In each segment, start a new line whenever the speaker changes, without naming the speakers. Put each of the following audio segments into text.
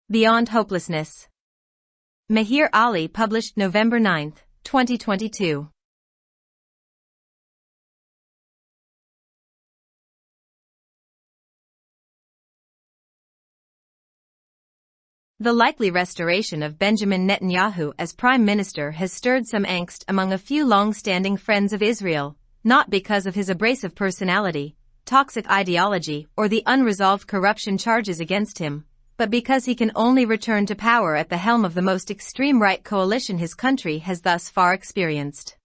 Beyond Hopelessness. Mahir Ali, published November 9, 2022. The likely restoration of Benjamin Netanyahu as Prime Minister has stirred some angst among a few long-standing friends of Israel, not because of his abrasive personality, toxic ideology, or the unresolved corruption charges against him, but because he can only return to power at the helm of the most extreme right coalition his country has thus far experienced.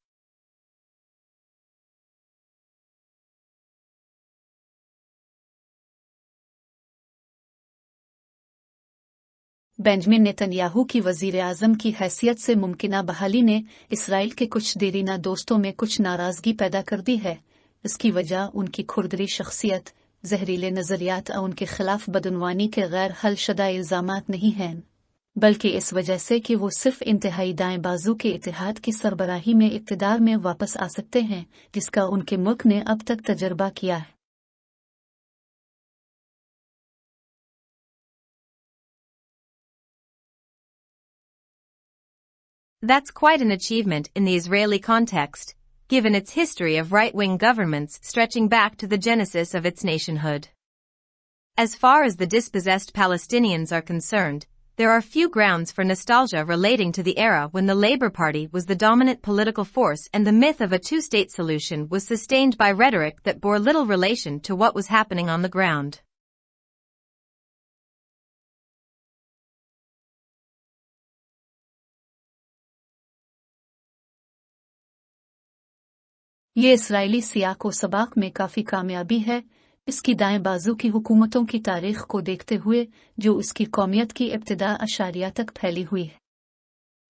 Benjamin Netanyahu की वज़ीर-ए-आज़म की हैसियत से मुमकिना बहाली ने Israel के कुछ देरीना दोस्तों में कुछ नाराज़गी पैदा कर दी है। इसकी वजह उनकी खुरदरी शख्सियत, जहरीले नज़रियात और उनके खिलाफ बदनवानी के गैर हलशदा इल्ज़ामात नहीं हैं, बल्कि इस वजह से कि वो सिर्फ इंतहाई दाएं बाजू के इत्तेहाद की सरबराही में इक़्तिदार में वापस आ सकते हैं, जिसका उनके मुल्क ने अब तक तजर्बा किया है।
That's quite an achievement in the Israeli context, given its history of right-wing governments stretching back to the genesis of its nationhood. As far as the dispossessed Palestinians are concerned, there are few grounds for nostalgia relating to the era when the Labour Party was the dominant political force and the myth of a two-state solution was sustained by rhetoric that bore little relation to what was happening on the ground.
ये Israeli सियाक व सबाक में काफ़ी कामयाबी है, इसकी दाएं बाजू की हुकूमतों की तारीख को देखते हुए, जो उसकी कौमियत की इब्तिदा अशारिया तक फैली हुई है।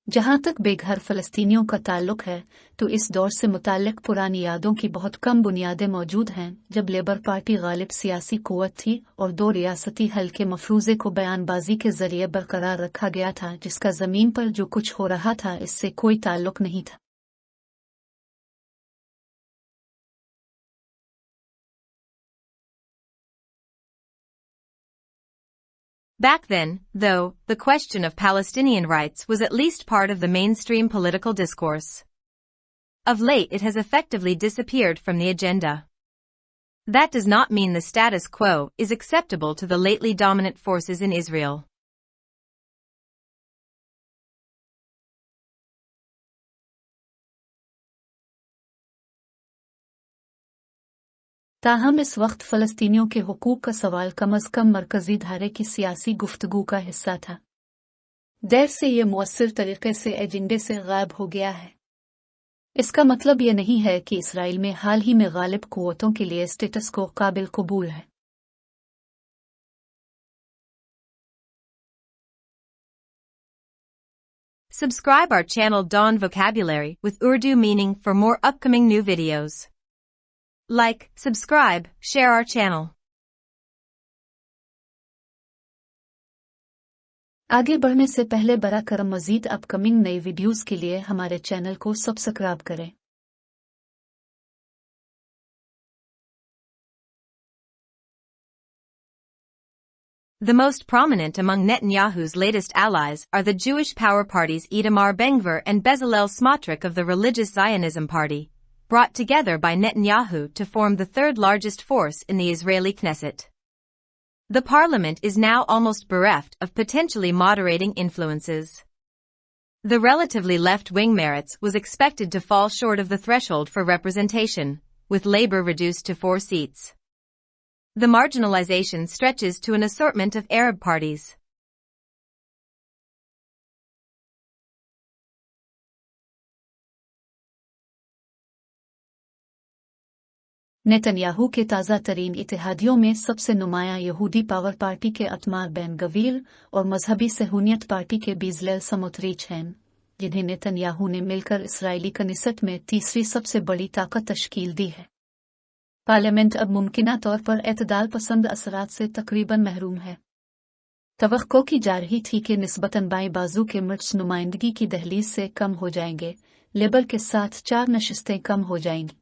जहां तक बेघर फ़लस्तीनियों का ताल्लुक है, तो इस दौर से मुताल्लिक पुरानी यादों की बहुत कम बुनियादें मौजूद हैं, जब लेबर पार्टी गालिब सियासी कुव्वत थी और दो रियासती हल के मफरूज़े को बयानबाजी के जरिए बरकरार रखा गया था, जिसका ज़मीन पर जो कुछ हो रहा था इससे कोई ताल्लुक नहीं था।
Back then, though, the question of Palestinian rights was at least part of the mainstream political discourse. Of late it has effectively disappeared from the agenda. That does not mean the status quo is acceptable to the lately dominant forces in Israel.
ताहम इस वक्त फ़लस्तीनियों के हुकूक का सवाल कम अज़ कम मरकज़ी धारे की सियासी गुफ्तगू का हिस्सा था। देर से ये मुअस्सिर तरीक़े से एजेंडे से गायब हो गया है। इसका मतलब ये नहीं है कि इसराइल में हाल ही में गालिब कुव्वतों के लिए स्टेटस को काबिल कबूल है।
Subscribe our channel Dawn Vocabulary with Urdu meaning for more upcoming new videos. Like, subscribe, share our channel.
आगे बढ़ने से पहले बरा करम मज़ीद अपकमिंग नई वीडियोस के लिए हमारे चैनल को सब्सक्राइब करें।
The most prominent among Netanyahu's latest allies are the Jewish power parties Itamar Ben-Gvir and Bezalel Smotrich of the Religious Zionism Party, brought together by Netanyahu to form the third largest force in the Israeli Knesset. The parliament is now almost bereft of potentially moderating influences. The relatively left-wing Meretz was expected to fall short of the threshold for representation, with Labour reduced to 4 seats. The marginalization stretches to an assortment of Arab parties.
Netanyahu के ताज़ा तरीन इत्तेहादियों में सबसे नुमायां यहूदी power party के इतमार Ben Gvir और मजहबी सहूनियत party के बेज़लेल स्मोट्रिच हैं, जिन्हें नेतन्याहू ने मिलकर इसराइली कनीसत में तीसरी सबसे बड़ी ताकत तश्कील दी है। पार्लियामेंट अब मुमकिना तौर पर एतदाल पसंद असरात से तकरीबन महरूम है। तवक्को की जा रही थी कि निस्बतन बाएं बाजू के मिर्च नुमाइंदगी की दहलीज से कम हो जाएंगे, लेबर के साथ 4 नशिस्तें कम हो जाएंगी।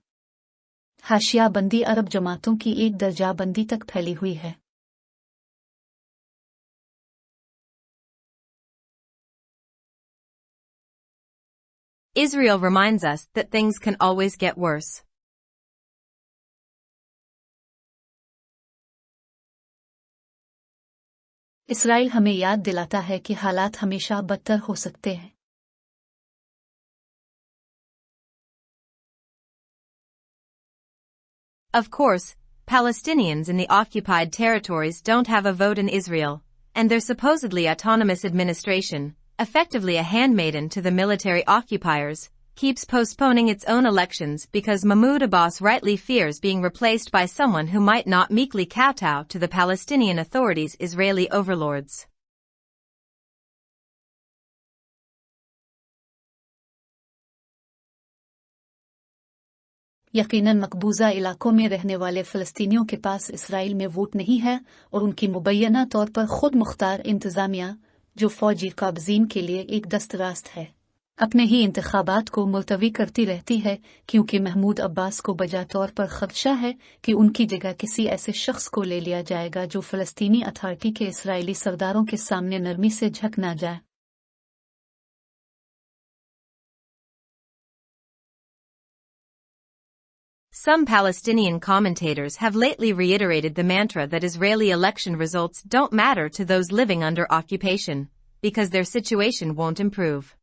हाशियाबंदी अरब जमातों की एक दर्जाबंदी तक फैली हुई है।
Israel reminds us that things can always get worse.
Israel हमें याद दिलाता है कि हालात हमेशा बदतर हो सकते हैं।
Of course, Palestinians in the occupied territories don't have a vote in Israel, and their supposedly autonomous administration, effectively a handmaiden to the military occupiers, keeps postponing its own elections because Mahmoud Abbas rightly fears being replaced by someone who might not meekly kowtow to the Palestinian Authority's Israeli overlords.
यकीनन मकबूजा इलाकों में रहने वाले फ़लस्तीनियों के पास Israel में vote नहीं है और उनकी मुबैना तौर पर खुद मुख्तार इंतज़ामिया, जो फ़ौजी काबज़ीन के लिए एक दस्तरास्त है, अपने ही इंतखाबात को मुलतवी करती रहती है क्योंकि महमूद अब्बास को बजा तौर पर खदशा है कि उनकी जगह किसी ऐसे शख्स को ले लिया जाएगा जो फ़लस्तीनी अथॉरिटी के इसराइली सरदारों के सामने नरमी से झुक ना जाए।
Some Palestinian commentators have lately reiterated the mantra that Israeli election results don't matter to those living under occupation, because their situation won't improve.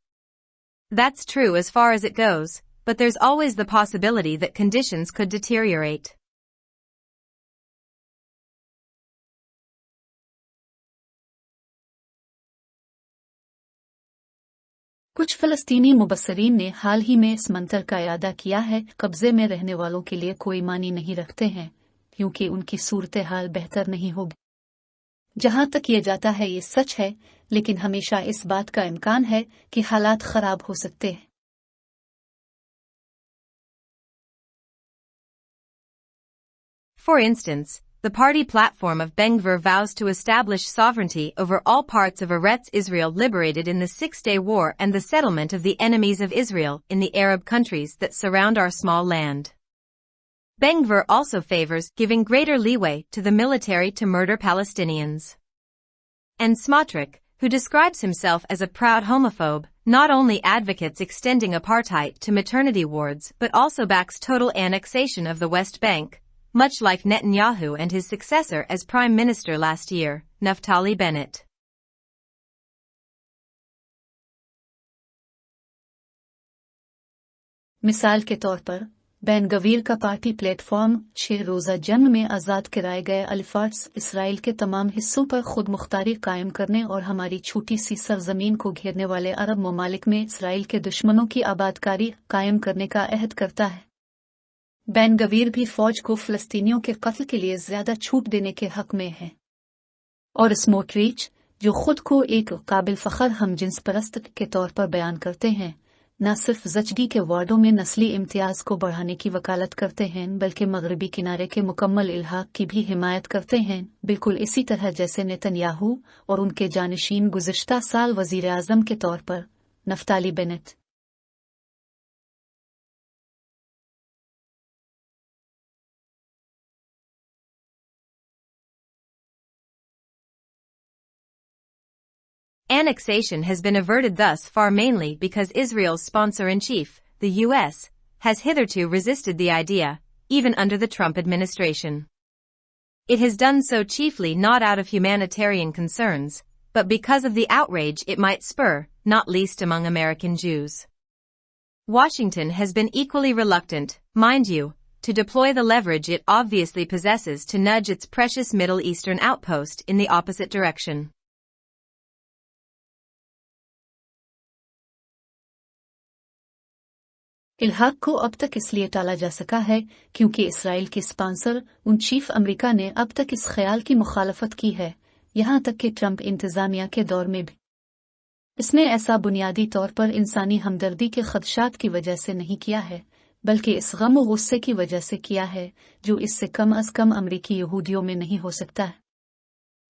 That's true as far as it goes, but there's always the possibility that conditions could deteriorate.
कुछ फ़लस्तीनी मुबस्सरीन ने हाल ही में इस मंत्र का इरादा किया है, कब्जे में रहने वालों के लिए कोई मानी नहीं रखते हैं, क्योंकि उनकी सूरत हाल बेहतर नहीं होगी। जहां तक ये जाता है ये सच है, लेकिन हमेशा इस बात का इम्कान है कि हालात खराब हो सकते हैं।
For instance, the party platform of Ben-Gvir vows to establish sovereignty over all parts of Eretz Israel liberated in the Six-Day War and the settlement of the enemies of Israel in the Arab countries that surround our small land. Ben-Gvir also favors giving greater leeway to the military to murder Palestinians. And Smotrich, who describes himself as a proud homophobe, not only advocates extending apartheid to maternity wards but also backs total annexation of the West Bank, much like Netanyahu and his successor as Prime Minister last year, Naftali Bennett.
मिसाल के तौर पर, ban Gvir का party platform 6 रोज़ा जंग में आज़ाद कराए गए अलिफार्स इसराइल के तमाम हिस्सों पर खुद मुख्तारी कायम करने और हमारी छोटी सी सरजमीन को घेरने वाले अरब ममालिक में इसराइल के दुश्मनों की आबादकारी कायम करने का अहद करता है। बैन गवीर भी फौज को फ़लस्तीनियों के कत्ल के लिए ज़्यादा छूट देने के हक में है। और स्मोट्रिच, जो खुद को एक काबिल फ़ख्र हमजिन्स परस्त के तौर पर बयान करते हैं, न सिर्फ ज़चडी के वार्डों में नस्ली इम्तियाज़ को बढ़ाने की वकालत करते हैं बल्कि मगरबी किनारे के मुकम्मल इल्हाक की भी हिमायत करते हैं, बिल्कुल इसी तरह जैसे नेतन्याहू और उनके जानशीन गुज़िश्ता साल वज़ीर आज़म के तौर पर Naftali Bennett.
Annexation has been averted thus far mainly because Israel's sponsor-in-chief, the U.S., has hitherto resisted the idea, even under the Trump administration. It has done so chiefly not out of humanitarian concerns, but because of the outrage it might spur, not least among American Jews. Washington has been equally reluctant, mind you, to deploy the leverage it obviously possesses to nudge its precious Middle Eastern outpost in the opposite direction.
इल्हाक को अब तक इसलिए टाला जा सका है क्योंकि Israel के स्पॉन्सर उन चीफ अमेरिका ने अब तक इस ख्याल की मुखालफत की है, यहां तक कि ट्रंप इंतजामिया के दौर में भी। इसने ऐसा बुनियादी तौर पर इंसानी हमदर्दी के खदशात की वजह से नहीं किया है, बल्कि इस गम और गुस्से की वजह से किया है जो इससे कम अज कम अमरीकी यहूदियों में नहीं हो सकता है।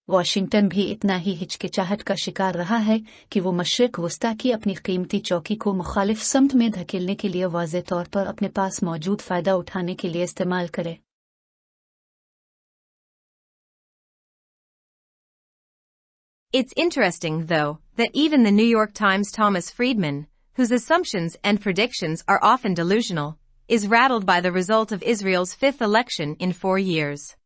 वाशिंगटन भी इतना ही हिचकिचाहट का शिकार रहा है कि वो मशरिक वस्ता की अपनी कीमती चौकी को मुखालिफ समत में धकेलने के लिए वाज़े तौर पर अपने पास मौजूद फ़ायदा उठाने के लिए इस्तेमाल करे।
It's interesting, though, that even the New York Times' Thomas Friedman, whose assumptions and predictions are often delusional, is rattled by the result of Israel's fifth election in 4 years.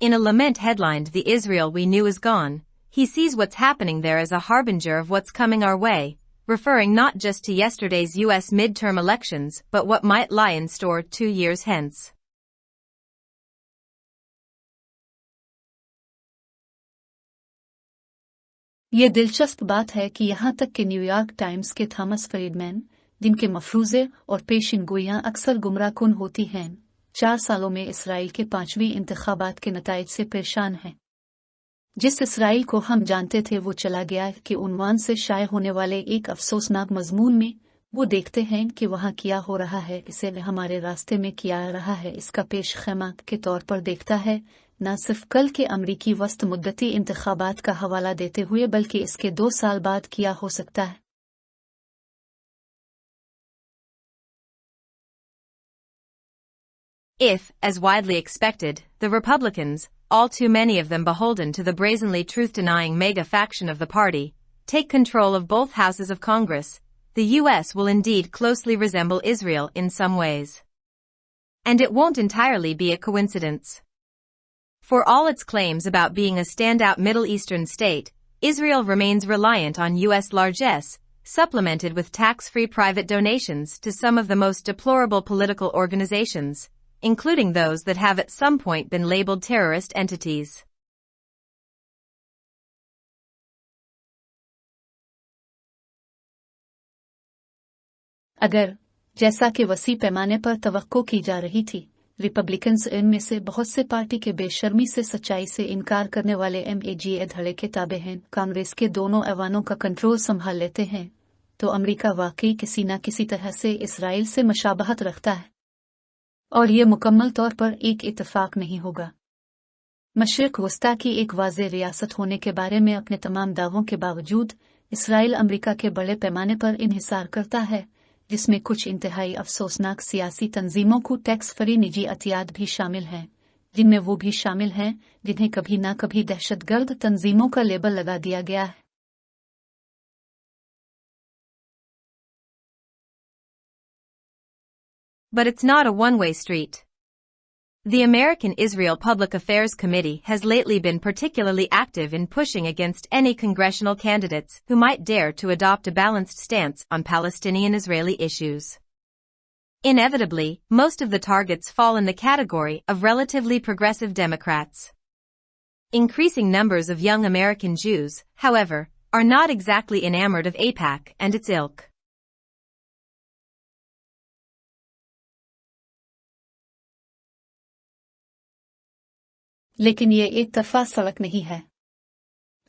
In a lament headlined "The Israel We Knew Is Gone," he sees what's happening there as a harbinger of what's coming our way, referring not just to yesterday's U.S. midterm elections but what might lie in store 2 years hence.
ये दिलचस्प बात है कि यहाँ तक कि New York times के Thomas Friedman, जिनके मफरूज़े और पेशिनगोइयाँ अक्सर गुमराहकुन होती हैं, 4 सालों में इसराइल के 5वीं इंतखाबात के नताइज से परेशान हैं। जिस इसराइल को हम जानते थे वो चला गया कि उन्वान से शाये होने वाले एक अफसोसनाक मजमून में वो देखते हैं कि वहाँ क्या हो रहा है, इसे हमारे रास्ते में किया रहा है, इसका पेश ख़ैमा के तौर पर देखता है, न सिर्फ कल के अमरीकी वस्त मुद्दती इंतखाबात का हवाला देते हुए बल्कि इसके 2 साल बाद किया हो सकता है।
If, as widely expected, the Republicans, all too many of them beholden to the brazenly truth-denying mega faction of the party, take control of both houses of Congress, the U.S. will indeed closely resemble Israel in some ways. And it won't entirely be a coincidence. For all its claims about being a standout Middle Eastern state, Israel remains reliant on U.S. largesse, supplemented with tax-free private donations to some of the most deplorable political organizations, including those that have at some point been labeled terrorist entities.
अगर, जैसा कि वसी पैमाने पर तवक्को की जा रही थी, रिपब्लिकन्स इनमें से बहुत से पार्टी के बेशर्मी से सच्चाई से इनकार करने वाले MAGA धड़े के ताबे हैं, कांग्रेस के दोनों ऐवानों का कंट्रोल संभाल लेते हैं, तो अमेरिका वाकई किसी न किसी तरह से इसराइल से मशाबहत रखता है। और ये मुकम्मल तौर पर एक इत्तेफाक नहीं होगा। मशरिक वस्ता की एक वाज़े रियासत होने के बारे में अपने तमाम दावों के बावजूद, इसराइल अमेरिका के बड़े पैमाने पर इन्हिसार करता है, जिसमें कुछ इंतहाई अफसोसनाक सियासी तंजीमों को टैक्स फ्री निजी अतियात भी शामिल हैं, जिनमें वो भी शामिल हैं जिन्हें कभी ना कभी दहशतगर्द तंजीमों का लेबल लगा दिया गया है।
But it's not a one-way street. The American Israel Public Affairs Committee has lately been particularly active in pushing against any congressional candidates who might dare to adopt a balanced stance on Palestinian-Israeli issues. Inevitably, most of the targets fall in the category of relatively progressive Democrats. Increasing numbers of young American Jews, however, are not exactly enamored of AIPAC and its ilk.
लेकिन ये एक तरफा सड़क नहीं है।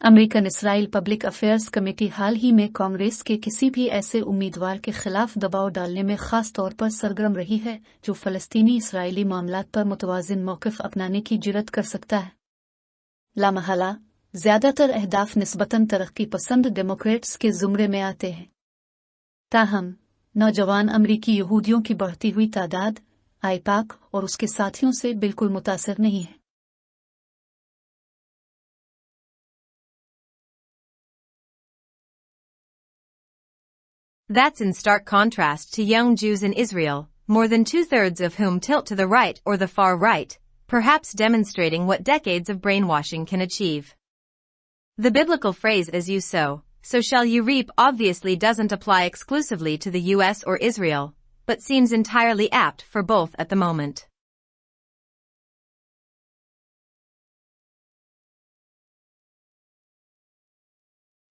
American Israel public affairs committee हाल ही में कांग्रेस के किसी भी ऐसे उम्मीदवार के खिलाफ दबाव डालने में खास तौर पर सरगर्म रही है जो फ़लस्तीनी इसराइली मामलात पर मुतवाज़िन मौक़िफ़ अपनाने की जुर्रत कर सकता है। लामहला, ज़्यादातर अहदाफ निस्बतन तरक्की पसंद डेमोक्रेट्स के ज़ुमरे में आते हैं। ताहम, नौजवान अमरीकी यहूदियों की बढ़ती हुई तादाद, आईपाक और उसके साथियों से बिल्कुल मुतासिर नहीं है।
That's in stark contrast to young Jews in Israel, more than 2/3 of whom tilt to the right or the far right, perhaps demonstrating what decades of brainwashing can achieve. The biblical phrase "as you sow, so shall you reap" obviously doesn't apply exclusively to the US or Israel, but seems entirely apt for both at the moment.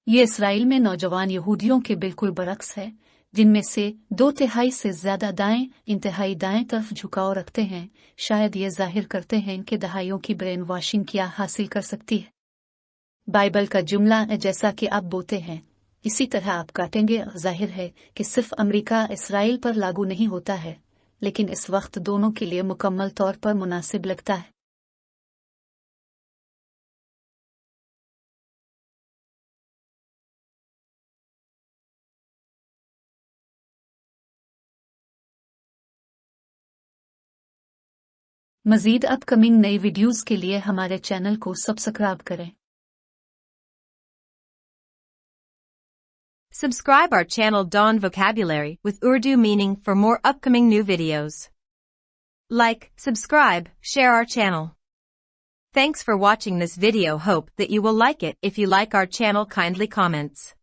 ये Israel में नौजवान यहूदियों के बिल्कुल बरक्स है, जिनमें से 2/3 से ज़्यादा दाएं इंतहाई दाएं तरफ झुकाव रखते हैं, शायद ये जाहिर करते हैं कि दहाइयों की ब्रेन वॉशिंग क्या हासिल कर सकती है। बाइबल का जुमला है जैसा कि आप बोते हैं, इसी तरह आप काटेंगे। जाहिर है कि सिर्फ अमेरिका इसराइल पर लागू नहीं होता है, लेकिन इस वक्त दोनों के लिए मुकम्मल तौर पर मुनासिब लगता है। मज़ीद अपकमिंग नई वीडियोज़ के लिए हमारे चैनल को सब्सक्राइब करें।
Subscribe our channel Dawn Vocabulary with Urdu meaning for more upcoming new videos. Like, subscribe, share our channel. Thanks for watching this video. Hope that you will like it. If you like our channel, kindly comments.